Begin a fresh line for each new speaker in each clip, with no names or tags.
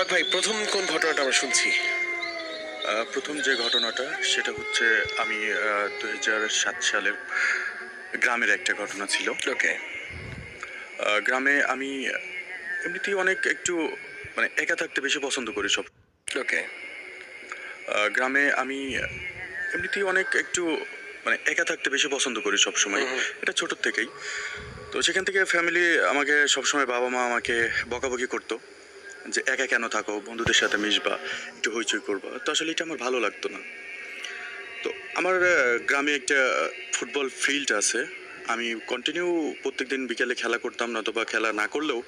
সোহাগ ভাই, প্রথম কোন ঘটনাটা আমরা শুনছি?
প্রথম যে ঘটনাটা সেটা হচ্ছে আমি ২০০৭ সালের গ্রামের একটা ঘটনা ছিল।
ওকে।
গ্রামে আমি এমনিতেই অনেক একটু মানে একা থাকতে বেশি পছন্দ করি সব।
ওকে।
গ্রামে আমি এমনিতেই অনেক একটু মানে একা থাকতে বেশি পছন্দ করি সবসময়। এটা ছোটোর থেকেই। তো সেখান থেকে ফ্যামিলি আমাকে সবসময় বাবা-মা আমাকে বকাবকি করতো যে, "একা কেন থাকো? বন্ধুদের সাথে মিশবা, একটু হইচই করবা।" তো আসলে এটা আমার ভালো লাগতো না। তো আমার গ্রামে একটা ফুটবল ফিল্ড আছে। আমি কন্টিনিউ প্রত্যেকদিন বিকেলে খেলা করতাম, নতুবা খেলা না করলেও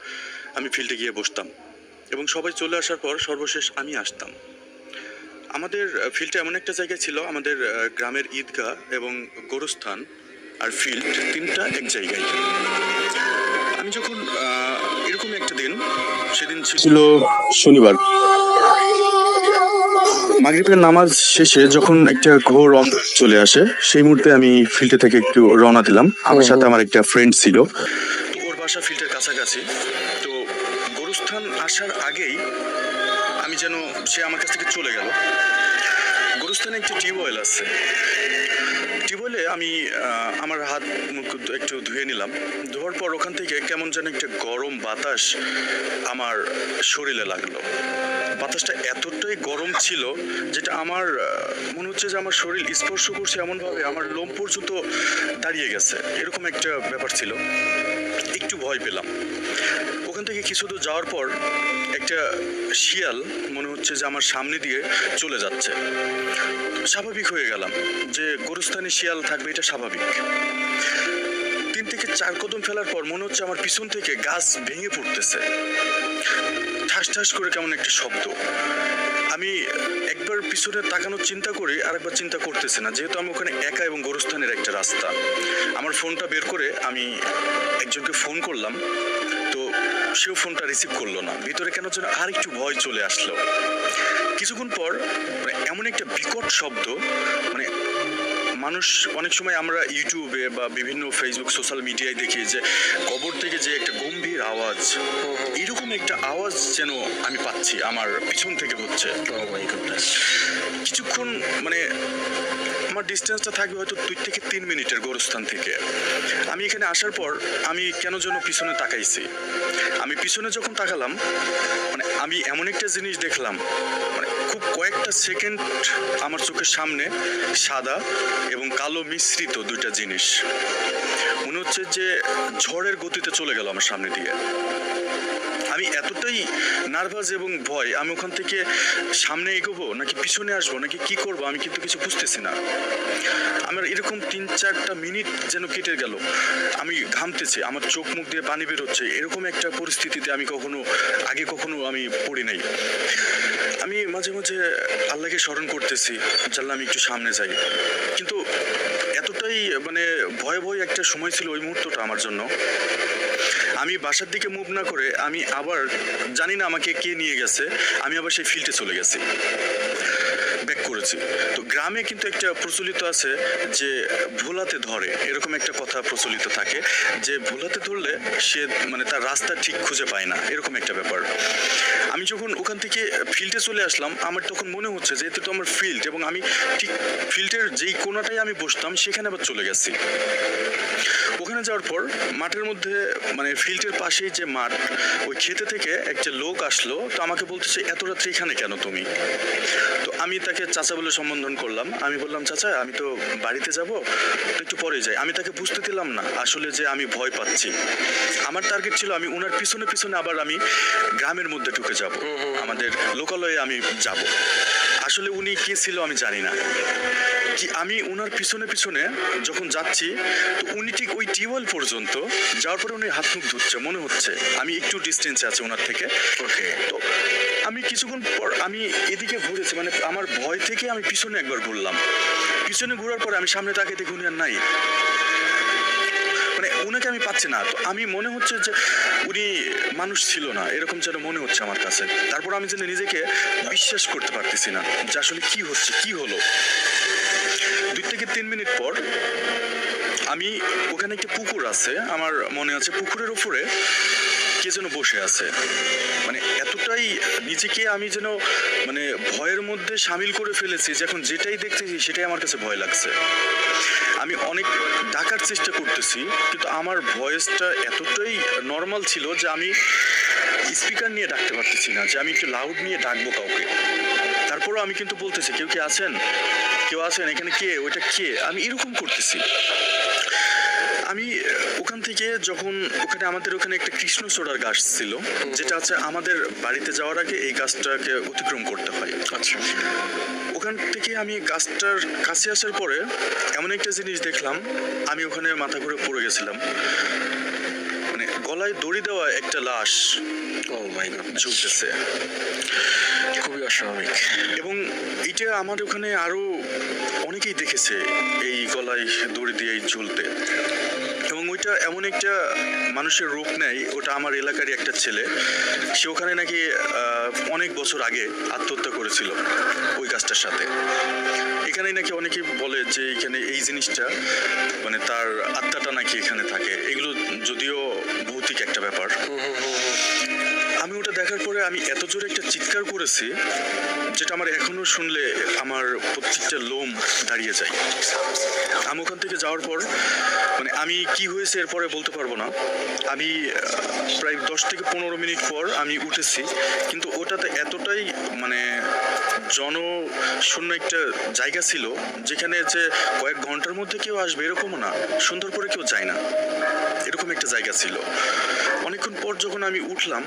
আমি ফিল্ডে গিয়ে বসতাম এবং সবাই চলে আসার পর সর্বশেষ আমি আসতাম। আমাদের ফিল্ডটা এমন একটা জায়গায় ছিল, আমাদের গ্রামের ঈদগাহ এবং গোরস্থান আর ফিল্ড ৩ টা এক জায়গায়। আমি যখন এরকমই একটা দিন, সেদিন ছিল শনিবার। মাগরিবের নামাজ শেষে যখন একটা ঘোর অন্ধকার চলে আসে, সেই মুহূর্তে আমি ফিল্ডে থেকে একটু রওনা দিলাম। আমার সাথে আমার একটা ফ্রেন্ড ছিল। তো ওর বাসা ফিল্ডের কাছাকাছি। তো গোরস্থান আসার আগেই আমি যেন সে আমার কাছ থেকে চলে গেল। গোরস্থানে একটা টিউবওয়েল আছে। টিউবওয়েলে আমি আমার হাত মুখ একটু ধুয়ে নিলাম। ধোয়ার পর ওখান থেকে কেমন যেন একটা গরম বাতাস আমার শরীরে লাগলো। বাতাসটা এতটাই গরম ছিল যেটা আমার মনে হচ্ছে যে আমার শরীর স্পর্শ করছে, এমনভাবে আমার লোম পর্যন্ত দাঁড়িয়ে গেছে। এরকম একটা ব্যাপার ছিল। একটু ভয় পেলাম। ওখান থেকে কিছু দূর যাওয়ার পর একটা শিয়াল মনে হচ্ছে যে আমার সামনে দিয়ে চলে যাচ্ছে। স্বাভাবিক হয়ে গেলাম যে গোরস্থানে শিয়াল থাকবে, এটা স্বাভাবিক। ৩ থেকে ৪ কদম ফেলার পর মনে হচ্ছে আমার পিছন থেকে গাছ ভেঙে পড়তেছে। ঠাস ঠাস করে কেমন একটা শব্দ। আমি একবার পিছনে তাকানোর চিন্তা করি, আরেকবার চিন্তা করতেছি না, যেহেতু আমি ওখানে একা এবং গোরস্থানের একটা রাস্তা। আমার ফোনটা বের করে আমি একজনকে ফোন করলাম। তো সেও ফোনটা রিসিভ করলো না। ভিতরে কেন যেন আর একটু ভয় চলে আসলো। কিছুক্ষণ পর মানে এমন একটা বিকট শব্দ, মানে মানুষ অনেক সময় আমরা ইউটিউবে বা বিভিন্ন ফেসবুক সোশ্যাল মিডিয়ায় দেখি যে কবর থেকে যে একটা গম্ভীর আওয়াজ, এরকম একটা আওয়াজ যেন আমি পাচ্ছি আমার পিছন থেকে হচ্ছে। কিছুক্ষণ মানে আমার ডিস্টেন্সটা থাকবে হয়তো 2 থেকে 3 মিনিটের গোরস্থান থেকে। আমি এখানে আসার পর আমি কেন যেন পিছনে তাকাইছি। আমি পিছনে যখন তাকালাম, মানে আমি এমন একটা জিনিস দেখলাম, মানে খুব কয়েকটা সেকেন্ড আমার চোখের সামনে সাদা এবং কালো মিশ্রিত 2টা জিনিস মনে হচ্ছে যে ঝড়ের গতিতে চলে গেল আমার সামনে দিয়ে। আমি এতটাই নার্ভাস এবং ভয়, আমি ওখান থেকে সামনে এগোবো নাকি পিছনে আসবো নাকি কি করবো আমি কিন্তু কিছু বুঝতেছি না। আমার এরকম ৩-৪টা মিনিট যেন কেটে গেল। আমি ঘামতেছি, আমার চোখ মুখ দিয়ে পানি বেরোচ্ছে। এরকম একটা পরিস্থিতিতে আমি আগে কখনো আমি পড়ি নাই। আমি মাঝে মাঝে আল্লাহকে স্মরণ করতেছি, জানলাম আমি একটু সামনে যাই। কিন্তু এতটাই মানে ভয় একটা সময় ছিল ওই মুহূর্তটা আমার জন্য। আমি বাসার দিকে মুভ না করে আমি আবার জানি না আমাকে কে নিয়ে গেছে, আমি আবার সেই ফিল্ডে চলে গেছি, ব্যাক করেছি। তো গ্রামে কিন্তু একটা প্রচলিত আছে যে ভোলাতে ধরে, এরকম একটা কথা প্রচলিত থাকে যে ভোলাতে ধরলে সে মানে তার রাস্তা ঠিক খুঁজে পায় না, এরকম একটা ব্যাপার। আমি যখন ওখান থেকে ফিল্ডে চলে আসলাম, আমার তখন মনে হচ্ছে যে এতে তো আমার ফিল্ড, এবং আমি ঠিক ফিল্ডের যেই কোনাটায় আমি বসতাম সেখানে আবার চলে গেছি। ওখানে যাওয়ার পর মাঠের মধ্যে মানে ফিল্ডের পাশেই যে মাঠ, ওই খেতে থেকে একটা লোক আসলো। তো আমাকে বলতেছে, এত রাত্রে এখানে কেন তুমি? তো আমি তাকে চাচা বলে সম্বোধন করলাম। আমি বললাম, চাচা আমি তো বাড়িতে যাব, তো একটু পরে যাই। আমি তাকে বুঝতে দিলাম না আসলে যে আমি ভয় পাচ্ছি। আমার টার্গেট ছিল আমি উনার পিছনে পিছনে আবার আমি গ্রামের মধ্যে ঢুকে যাব, আমাদের লোকালয়ে আমি যাব। আসলে উনি কে ছিল আমি জানি না। কি আমি উনার পিছনে পিছনে যখন যাচ্ছি, তো উনি ঠিক ওই টিউবওয়েল পর্যন্ত যাওয়ার পরে উনি হাত মুখ ধুচ্ছে, মনে হচ্ছে আমি একটু ডিস্টেন্সে আছি ওনার থেকে। ওকে। তো আমি কিছুক্ষণ পর আমি এদিকে ঘুরেছি, মানে আমার ভয় থেকে আমি পিছনে একবার ঘুরলাম। পিছনে ঘোরার পরে আমি সামনে তাকে দেখি উনি আর নাই, মানে উনাকে আমি পাচ্ছি না। তো আমি মনে হচ্ছে যে উনি মানুষ ছিল না, এরকম যেন মনে হচ্ছে আমার কাছে। তারপর আমি যেন নিজেকে বিশ্বাস করতে পারতেছি না যে আসলে কি হচ্ছে, কি হলো। 2 থেকে 3 মিনিট পর আমি ওখানে একটা পুকুর আছে আমার মনে আছে, পুকুরের উপরে কে যেন বসে আছে। মানে এতটাই নিজেকে আমি যেন মানে ভয়ের মধ্যে সামিল করে ফেলেছি যে এখন যেটাই দেখতেছি সেটাই আমার কাছে ভয় লাগছে। আমি অনেক ডাকার চেষ্টা করতেছি, কিন্তু আমার ভয়েসটা এতটাই নর্মাল ছিল যে আমি স্পিকার নিয়ে ডাকতে পারতেছি না, যে আমি একটু লাউড নিয়ে ডাকবো কাউকে। তারপরও আমি কিন্তু বলতেছি, কেউ কি আছেন, কেউ আছেন এখানে, কে, ওইটা কে, আমি এরকম করতেছি। আমি ওখান থেকে যখন আমাদের ওখানে একটা কৃষ্ণচূড়ার গাছ ছিল, যেটা আছে আমাদের বাড়িতে যাওয়ার আগে এই গাছটাকে অতিক্রম করতে হয়।
আচ্ছা।
ওখান থেকে আমি গাছটার কাছে আসার পরে এমন একটা জিনিস দেখলাম, আমি ওখানে মাথা ঘুরে পড়ে গেছিলাম। মানে গলায় দড়ি দেওয়া একটা লাশ
ও মাই গড,
ঝুলতেছে।
খুবই অস্বাভাবিক।
এবং এটা আমার ওখানে আরো অনেকেই দেখেছে এই গলায় দড়ি দিয়ে ঝুলতে। এবং ওইটা এমন একটা মানুষের রূপ নেয়, ওটা আমার এলাকারই একটা ছেলে, সে ওখানে নাকি অনেক বছর আগে আত্মহত্যা করেছিল ওই গাছটার সাথে। এখানেই নাকি অনেকেই বলে যে এখানে এই জিনিসটা মানে তার আত্মাটা নাকি এখানে থাকে। এগুলো যদিও ভৌতিক একটা ব্যাপার। আমি ওটা দেখার পরে আমি এত জোরে একটা চিৎকার করেছি, যেটা আমার এখনো শুনলে আমার প্রত্যেকটা লোম দাঁড়িয়ে যায়। আমি ওখান থেকে যাওয়ার পর মানে আমি কি হয়েছে এরপরে বলতে পারবো না। আমি প্রায় 10 থেকে 15 মিনিট পর আমি উঠেছি, কিন্তু ওটাতে এতটাই মানে জনশূন্য একটা জায়গা ছিল, যেখানে যে কয়েক ঘন্টার মধ্যে কেউ আসবে এরকমও না, সুন্দর করে কেউ যায় না, এরকম একটা জায়গা ছিল। অনেকক্ষণ পর যখন আমি উঠলাম,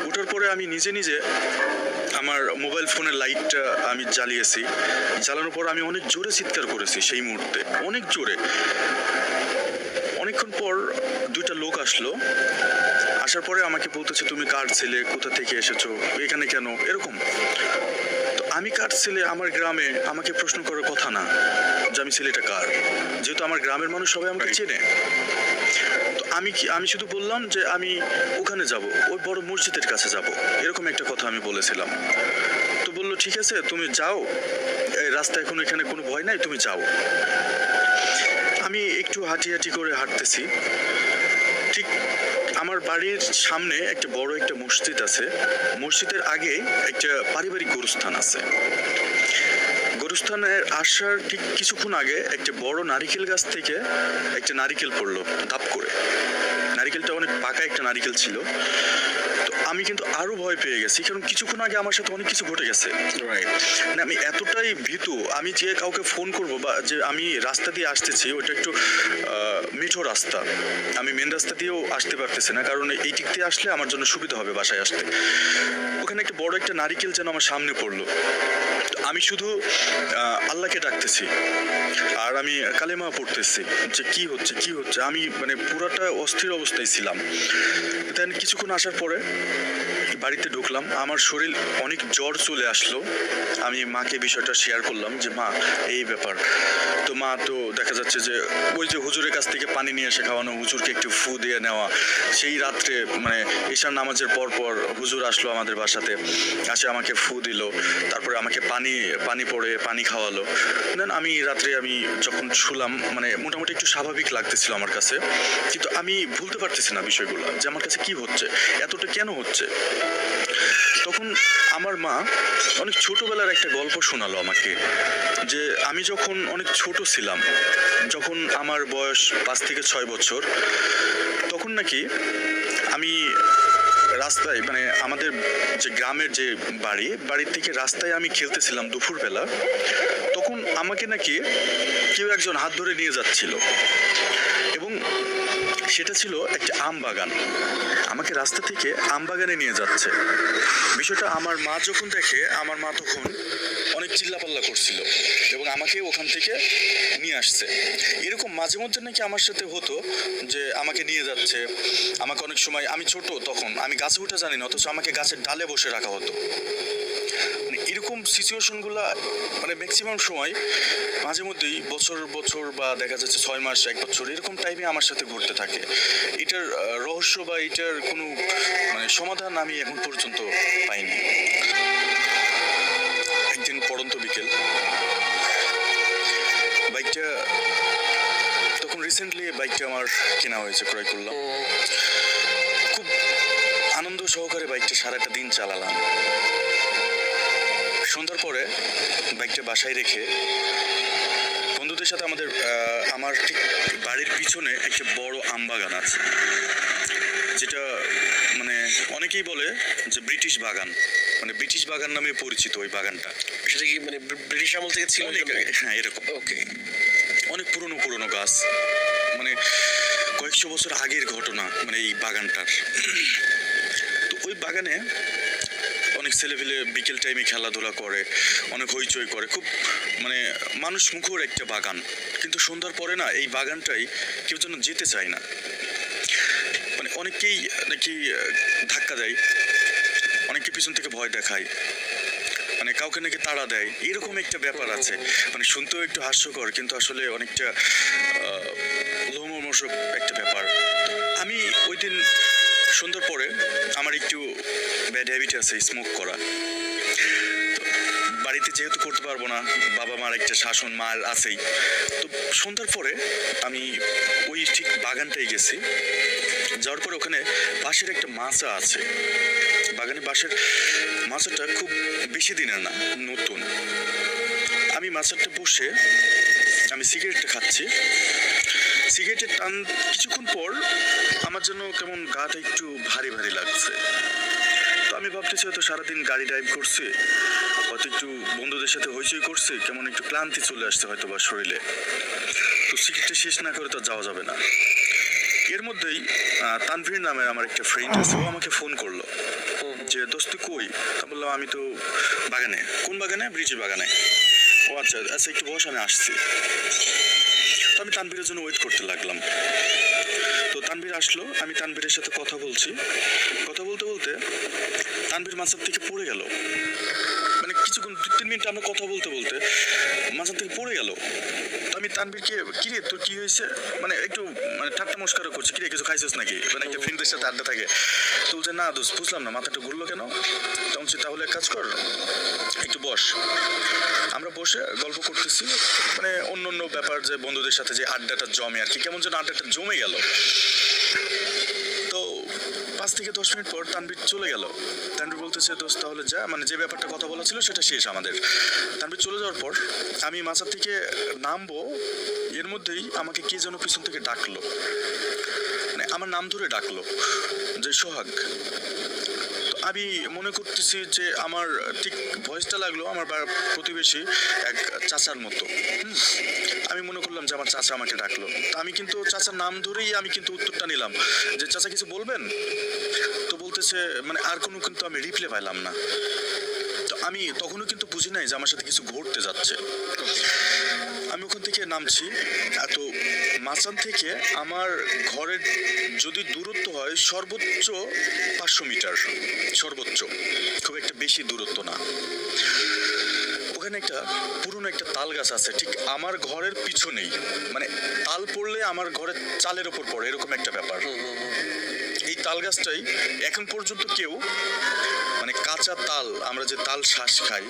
ওঠার পরে আমি নিজে নিজে আমার মোবাইল ফোনের লাইটটা আমি জ্বালিয়েছি। জ্বালানোর পর আমি অনেক জোরে চিৎকার করেছি সেই মুহূর্তে, অনেক জোরে। অনেকক্ষণ পর দুইটা লোক আসলো। আসার পরে আমাকে বলতেছে, তুমি কার ছেলে, কোথা থেকে এসেছো, এখানে কেন, এরকম। তো আমি কার ছেলে, আমার গ্রামে, আমাকে প্রশ্ন করার কথা না যে আমি ছেলেটা কার, যেহেতু আমার গ্রামের মানুষ সবাই আমাকে চেনে। তো আমি শুধু বললাম যে আমি ওখানে যাব, ওই বড় মসজিদের কাছে যাব, এরকম একটা কথা আমি বলেছিলাম। তো বললো, ঠিক আছে তুমি যাও, এই রাস্তা এখন এখানে কোনো ভয় নাই, তুমি যাও। আমি একটু হাঁটি করে হাঁটতেছি। ঠিক আমার বাড়ির সামনে একটা বড় একটা মসজিদ আছে, মসজিদের আগে একটা পারিবারিক গোরস্থান আছে। গোরস্থানের আসার ঠিক কিছুক্ষণ আগে একটা বড় নারিকেল গাছ থেকে একটা নারিকেল পড়লো ধাপ করে। নারিকেলটা অনেক পাকা একটা নারিকেল ছিল। তো আমি কিন্তু আরো ভয় পেয়ে গেছি, কারণ কিছুক্ষণ আগে আমার সাথে অনেক কিছু ঘটে গেছে।
রাইট।
মানে আমি এতটাই ভীতু, আমি যে কাউকে ফোন করব বা যে আমি রাস্তা দিয়ে আসতেছি, ওইটা একটু মেঠো রাস্তা, আমি মেন রাস্তা দিয়েও আসতে পারতেছি না, কারণ এই দিক দিয়ে আসলে আমার জন্য সুবিধা হবে বাসায় আসতে। ওখানে একটা বড় একটা নারিকেল যেন আমার সামনে পড়লো। আমি শুধু আল্লাহকে ডাকতেছি আর আমি কালেমা পড়তেছি যে কি হচ্ছে। আমি মানে পুরাটা অস্থির অবস্থায় ছিলাম। দেন কিছুক্ষণ আসার পরে বাড়িতে ঢুকলাম, আমার শরীর অনেক জ্বর চলে আসলো। আমি মাকে বিষয়টা শেয়ার করলাম যে মা এই ব্যাপার। তো মা তো দেখা যাচ্ছে যে ওই যে হুজুরের কাছ থেকে পানি নিয়ে এসে খাওয়ানো, হুজুরকে একটু ফু দিয়ে নেওয়া, সেই রাত্রে মানে এশার নামাজের পর হুজুর আসলো আমাদের বাসাতে, আসে আমাকে ফু দিল, তারপরে আমাকে পানি পড়ে পানি খাওয়ালো। দেন আমি রাত্রে আমি যখন শুলাম মানে মোটামুটি একটু স্বাভাবিক লাগতেছিল আমার কাছে, কিন্তু আমি ভুলতে পারতেছি না বিষয়গুলো যে আমার কাছে কি হচ্ছে, এতটা কেন হচ্ছে। তখন আমার মা অনেক ছোটবেলার একটা গল্প শোনালো আমাকে, যে আমি যখন অনেক ছোট ছিলাম, যখন আমার বয়স 5 থেকে 6 বছর, তখন নাকি আমি রাস্তায় মানে আমাদের যে গ্রামের যে বাড়ির থেকে রাস্তায় আমি খেলতেছিলাম দুপুরবেলা, তখন আমাকে নাকি কেউ একজন হাত ধরে নিয়ে যাচ্ছিল, এবং সেটা ছিল একটা আম বাগান। আমাকে রাস্তা থেকে আম বাগানে নিয়ে যাচ্ছে। বিষয়টা আমার মা যখন দেখে, আমার মা তখন অনেক চিল্লাপাল্লা করছিল এবং আমাকে ওখান থেকে নিয়ে আসছে। এরকম মাঝে মধ্যে নাকি আমার সাথে হতো যে আমাকে নিয়ে যাচ্ছে, আমাকে অনেক সময়, আমি ছোট তখন, আমি গাছে উঠে জানি না, অথচ আমাকে গাছের ডালে বসে রাখা হতো। মানে এরকম সিচুয়েশনগুলো মানে ম্যাক্সিমাম সময় মাঝে মধ্যেই বছর বা দেখা যাচ্ছে 6 মাস 1 বছর এরকম টাইমে আমার সাথে ঘটতে থাকে। এটার রহস্য বা এটার কোনো মানে সমাধান আমি এখন পর্যন্ত পাইনি। একদিন পড়ন্ত বিকেল, বাইকটা তখন রিসেন্টলি বাইকটা আমার কেনা হয়েছে, ক্রয় করলাম। খুব সহকারে বাইকটা সারাটা দিন চালালাম। সন্ধ্যার পরে বাইকটা বাসায় রেখে বন্ধুদের সাথে আমার ঠিক বাড়ির পিছনে একটা বড় আম বাগান আছে, যেটা মানে অনেকেই বলে যে ব্রিটিশ বাগান, মানে ব্রিটিশ বাগান নামে পরিচিত ওই বাগানটা।
সেটা কি মানে ব্রিটিশ আমল থেকে ছিল?
অনেক আগে, হ্যাঁ এরকম।
ওকে।
অনেক পুরনো পুরনো গাছ, মানে কয়েকশো বছর আগের ঘটনা মানে এই বাগানটার। তো ওই বাগানে অনেক ছেলেপেলে বিকেল টাইমে খেলাধুলা করে, অনেক হইচই করে, খুব মানে মানুষ মুখর একটা বাগান। কিন্তু সন্ধ্যার পরে না এই বাগানটাই কেউ যেন যেতে চায় না, মানে অনেকেই নাকি ধাক্কা দেয়, অনেকে পিছন থেকে ভয় দেখায়, মানে কাউকে নাকি তাড়া দেয়, এরকম একটা ব্যাপার আছে। মানে শুনতেও একটু হাস্যকর, কিন্তু আসলে অনেকটা লোমহর্ষক একটা ব্যাপার। আমি ওই দিন সন্ধ্যার পরে আমার একটু ব্যাড হ্যাবিট আছে স্মোক করা। তো বাড়িতে যেহেতু করতে পারবো না, বাবা মার একটা শাসন মার আছেই, তো সন্ধ্যার পরে আমি ওই ঠিক বাগানটাই গেছি। যাওয়ার পরে ওখানে বাঁশের একটা মাচা আছে, বাগানে বাঁশের মাচাটা খুব বেশি দিনের না, নতুন। আমি মাচাটা বসে আমি সিগারেটটা খাচ্ছি। সিগারেটের টান কিছুক্ষণ পর আমার জন্য কেমন গাটা একটু ভারী ভারী লাগছে। তো আমি ভাবতেছি হয়তো সারাদিন গাড়ি ড্রাইভ করছি, হয়তো একটু বন্ধুদের সাথে হইচই করছি, কেমন একটু ক্লান্তি চলে আসছে হয়তো বা শরীরে। তো সিগারেটটা শেষ না করে তো যাওয়া যাবে না। এর মধ্যেই তানভীর নামের আমার একটা ফ্রেন্ড আছে, ও আমাকে ফোন করলো যে দোস্ত তুই কই? তা বললাম আমি তো বাগানে। কোন বাগানে? ব্রিটিশ বাগানে। ও আচ্ছা আচ্ছা, একটু বস, আমি আসছি। তো আমি তানভীরের জন্য ওয়েট করতে লাগলাম। তো তানভীর আসলো, আমি তানভীরের সাথে কথা বলছি। কথা বলতে বলতে তানভীর মাঝখান থেকে পড়ে গেল। মানে কিছুক্ষণ 2-3 মিনিট আমরা কথা বলতে বলতে মাঝখান থেকে পড়ে গেল। তো আমি তানভীরকে, কিরে তোর কি হয়েছে, মানে একটু মানে ঠাট্টা মস্কারও করছি, কিরে কিছু খাইছিস নাকি, মানে একটা ফ্রেন্ডদের সাথে আড্ডা থাকে। তো বলছে না দোস্ত বুঝলাম না, মাথাটা ঘুরলো কেন? তো বলছি তাহলে এক কাজ কর, একটু বস। আমরা বসে গল্প করতেছি, মানে অন্য অন্য ব্যাপার, যে বন্ধুদের সাথে যে আড্ডাটা জমে আর কি, কেমন যেন আড্ডাটা জমে গেল। তো 5 থেকে 10 মিনিট পর তানভীর চলে গেল। তানভীর বলতেছে দোস্ত তাহলে যা, মানে যে ব্যাপারটা কথা বলা ছিল সেটা শেষ আমাদের। তানভীর চলে যাওয়ার পর আমি মাচার থেকে নামবো, এর মধ্যেই আমাকে কে যেন পিছন থেকে ডাকলো, মানে আমার নাম ধরে ডাকলো যে সোহাগ। তো আমি মনে করতেছি যে আমার ঠিক ভয়েসটা লাগলো আমার প্রতিবেশী এক চাচার মতো। আমি মনে করলাম যে আমার চাচা আমাকে ডাকলো। তো আমি কিন্তু চাচার নাম ধরেই আমি কিন্তু উত্তরটা নিলাম যে চাচা কিছু বলবেন? তো বলতেছে মানে আর কোনো, কিন্তু আমি রিপ্লাই পাইলাম না। তো আমি তখনও কিন্তু বুঝি নাই যে আমার সাথে কিছু ঘটতে যাচ্ছে। আমি ওখান থেকে নামছি, এত মাচান থেকে আমার ঘরের যদি দূরত্ব হয় সর্বোচ্চ 500 মিটার, সর্বোচ্চ, খুব একটা বেশি দূরত্ব না। ওখানে একটা পুরনো একটা তাল গাছ আছে ঠিক আমার ঘরের পিছনেই, মানে তাল পড়লে আমার ঘরের চালের ওপর পড়ে, এরকম একটা ব্যাপার। এই তাল গাছটাই এখন পর্যন্ত কেউ, মানে কাঁচা তাল, আমরা যে তাল শ্বাস খাই,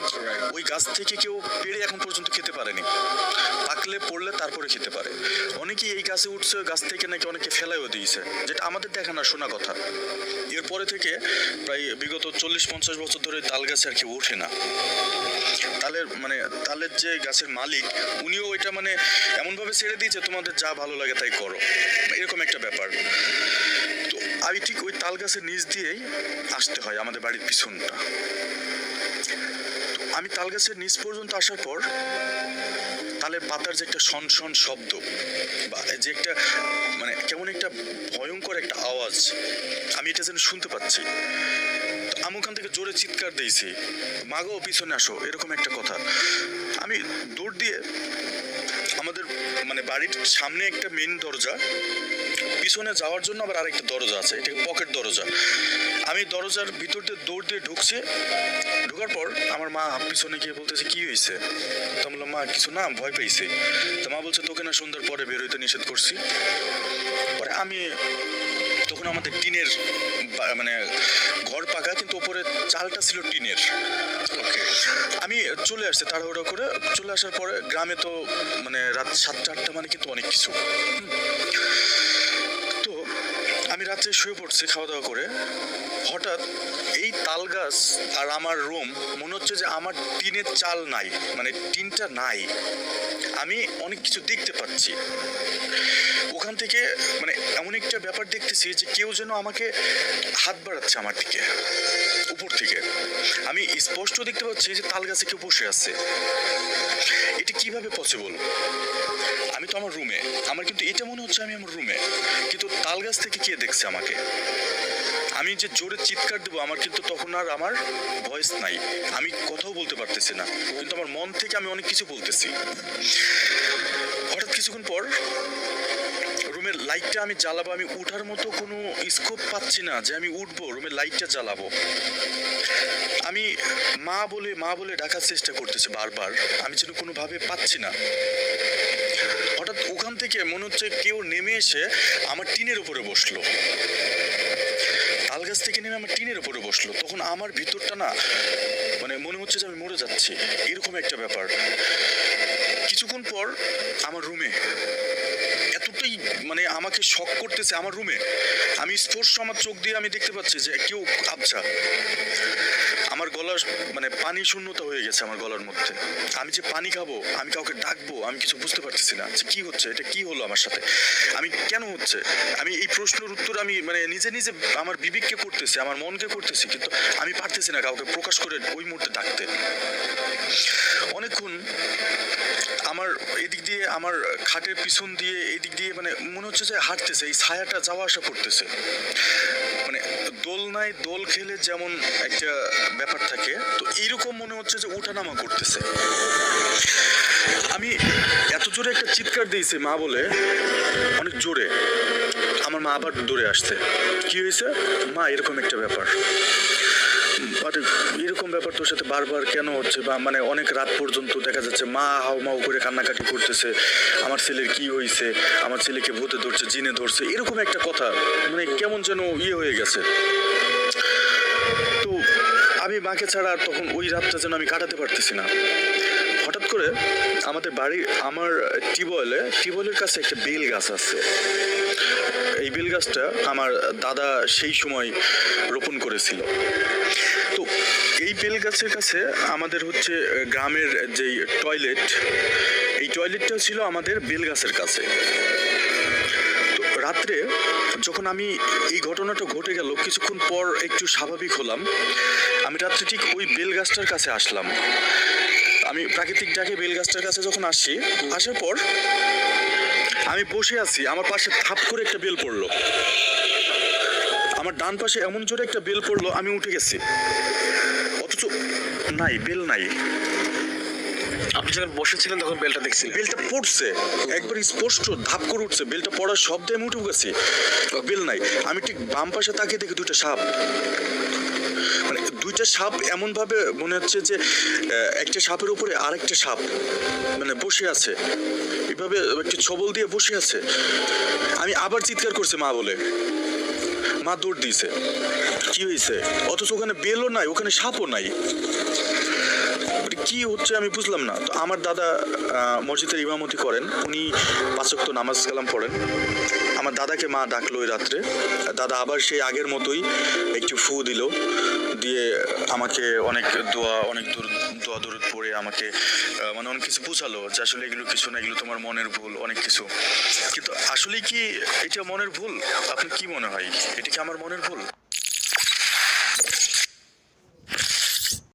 ওই গাছ থেকে কেউ পেড়ে এখন পর্যন্ত খেতে পারেনি। পাকলে পড়লে তারপরে খেতে পারে। অনেকেই এই গাছে উঠছে, গাছ থেকে নাকি অনেকে ফেলাইও দিয়েছে, যেটা আমাদের দেখা না শোনা কথা। এরপরে থেকে প্রায় বিগত 40-50 বছর ধরে তাল গাছে আর কেউ ওঠে না। তালের যে গাছের মালিক, উনিও এটা মানে এমনভাবে ছেড়ে দিয়েছে তোমাদের যা ভালো লাগে তাই করো, এরকম একটা ব্যাপার। তো আমি ঠিক ওই তাল গাছের নিচ দিয়েই আসতে হয় আমাদের বাড়ির পিছনটা। আমি তাল গাছের নিচ পর্যন্ত আসার পর তালের পাতার যে একটা শন শব্দ, বা যে একটা মানে কেমন একটা ভয়ঙ্কর একটা আওয়াজ, আমি এটা যেন শুনতে পাচ্ছি। আমি ওখান থেকে জোরে চিৎকার দিয়েছি, মাগো পিছনে আসো, এরকম একটা কথা। আমি দৌড় দিয়ে আমাদের মানে বাড়ির সামনে একটা মেন দরজা, পিছনে যাওয়ার জন্য আবার আরেকটা দরজা আছে, এটা পকেট দরজা। আমি দরজার ভিতর দিয়ে দৌড় দিয়ে ঢুকছি। ঢোকার পর আমার মা পিছনে গিয়ে বলতেছে কি হয়েছে? তো বললাম মা কিছু না, ভয় পেয়েছি। তো মা বলছে তোকে না সন্ধ্যার পরে বের হইতে নিষেধ করছি। পরে আমি তখন আমাদের টিনের মানে ঘর পাকা, কিন্তু ওপরে চালটা ছিল টিনের। আমি চলে আসছি তাড়াহুড়ো করে। চলে আসার পরে গ্রামে তো মানে রাত 7-8টা মানে কিন্তু অনেক কিছু। তো আমি রাত্রে শুয়ে পড়ছি খাওয়া দাওয়া করে, হঠাৎ এই তাল গাছ আর আমার রুম মনে হচ্ছে যে আমার টিনের চাল নাই, মানে টিনটা নাই। আমি অনেক কিছু দেখতে পাচ্ছি ওখান থেকে, মানে এমন একটা ব্যাপার দেখতেছি যে কেউ যেন আমাকে হাত বাড়াচ্ছে আমার দিকে উপর থেকে। আমি স্পষ্ট দেখতে পাচ্ছি যে তাল গাছে কেউ বসে আছে। এটা কিভাবে পসিবল? আমি তো আমার রুমে, আমার কিন্তু এটা মনে হচ্ছে আমি আমার রুমে, কিন্তু তাল গাছ থেকে কে দেখছে আমাকে? আমি যে জোরে চিৎকার দেবো, আমার কিন্তু তখন আর আমার ভয়েস নাই, আমি কথাও বলতে পারতেছি না, কিন্তু আমার মন থেকে আমি অনেক কিছু বলতেছি। হঠাৎ কিছুক্ষণ পর রুমের লাইটটা আমি জ্বালাবো, আমি উঠার মতো কোনো স্কোপ পাচ্ছি না যে আমি উঠবো, রুমের লাইটটা জ্বালাবো। আমি মা বলে ডাকার চেষ্টা করতেছি বারবার, আমি যেন কোনোভাবে পাচ্ছি না। হঠাৎ ওখান থেকে মনে হচ্ছে কেউ নেমে এসে আমার টিনের উপরে বসলো, তাল গাছ থেকে নেমে আমার টিনের উপরে বসলো। তখন আমার ভিতরটা না, মানে মনে হচ্ছে যে আমি মরে যাচ্ছি, এরকম একটা ব্যাপার। কিছুক্ষণ পর আমার রুমে এতটাই মানে আমাকে শক করতেছে, আমার রুমে আমি স্পষ্ট আমার চোখ দিয়ে আমি দেখতে পাচ্ছি যে কেউ আবছা। আমার গলার মানে পানি শূন্যতা হয়ে গেছে আমার গলার মধ্যে। আমি যে পানি খাবো, আমি কাউকে ডাকবো, আমি কিছু বুঝতে পারতেছি না যে কি হচ্ছে, এটা কি হলো আমার সাথে, আমি কেন হচ্ছে। আমি এই প্রশ্নের উত্তর আমি মানে নিজে নিজে আমার বিবেককে করতেছি, আমার মনকে করতেছি, কিন্তু আমি পারতেছি না কাউকে প্রকাশ করে ওই মুহূর্তে ডাকতে। অনেকক্ষণ আমার এদিক দিয়ে, আমার খাটের পিছন দিয়ে এদিক দিয়ে মানে মনে হচ্ছে যে হাঁটতেছে, এই ছায়াটা যাওয়া আসা করতেছে। মানে দোলনায় দোল খেলে যেমন একটা ব্যাপার থাকে, তো এইরকম মনে হচ্ছে যে উঠানামা করতেছে। আমি এত জোরে একটা চিৎকার দিয়েছি মা বলে, অনেক জোরে। আমার মা আবার দৌড়ে আসছে, কি হয়েছে মা, এরকম একটা ব্যাপার, এরকম ব্যাপার তোর সাথে বারবার কেন হচ্ছে, বা মানে অনেক রাত পর্যন্ত দেখা যাচ্ছে মা হাউমাউ করে কান্নাকাটি করতেছে, আমার ছেলের কি হয়েছে, আমার ছেলেকে ভূতে ধরছে, জিনে ধরছে, এরকম একটা কথা, মানে কেমন যেন হয়ে গেছে। তো আমি মাকে ছাড়া আর তখন ওই রাতটা যেন আমি কাটাতে পারতেছি না। হঠাৎ করে আমাদের বাড়ি, আমার টিউবওয়েলের কাছে একটা বেল গাছ আছে। এই বেল গাছটা আমার দাদা সেই সময় রোপণ করেছিল। তো এই বেল গাছের কাছে আমাদের হচ্ছে গ্রামের যেই টয়লেট, এই টয়লেটটা ছিল আমাদের বেল গাছের কাছে। তো রাত্রে যখন আমি এই ঘটনাটা ঘটে গেল, কিছুক্ষণ পর একটু স্বাভাবিক হলাম, আমি রাত্রে ঠিক ওই বেল গাছটার কাছে আসলাম। আমি প্রাকৃতিক ডাকে বেল গাছটার কাছে যখন আসি, আসার পর আমি বসে আছি, আমার পাশে থাপ করে একটা বেল পড়লো, আমার ডান পাশে এমন জোরে একটা বেল পড়লো, আমি উঠে গেছি, অথচ নাই, বেল নাই।
আপনি যখন বসেছিলেন তখন বেলটা দেখছিলেন?
বেলটা পড়ছে একবার স্পষ্ট, ধাপ করে উঠছে, বেলটা পড়ার শব্দে আমি উঠে গেছি, বেল নাই। আমি ঠিক বাম পাশে তাকিয়ে দেখি দুইটা সাপ, মানে দুইটা সাপ এমন ভাবে মনে হচ্ছে যে একটা সাপের উপরে আরেকটা সাপ মানে বসে আছে, এইভাবে একটু ছবল দিয়ে বসে আছে। আমি আবার চিৎকার করছি মা বলে, মা দৌড় দিয়েছে, কি হয়েছে, অথচ ওখানে বেলও নাই, ওখানে সাপও নাই, কি হচ্ছে আমি বুঝলাম না। তো আমার দাদা মসজিদের ইমামতি করেন, উনি 5 ওয়াক্ত নামাজ কালাম পড়েন। আমার দাদাকে মা ডাকলো ওই রাত্রে, দাদা আবার সেই আগের মতোই একটু ফু দিল, দিয়ে আমাকে অনেক দোয়া দরুদ পড়ে আমাকে মানে অনেক কিছু বুঝালো যে আসলে এগুলো কিছু না, এগুলো তোমার মনের ভুল, অনেক কিছু। কিন্তু আসলে কি এটা মনের ভুল? আপনার কি মনে হয়, এটা কি আমার মনের ভুল?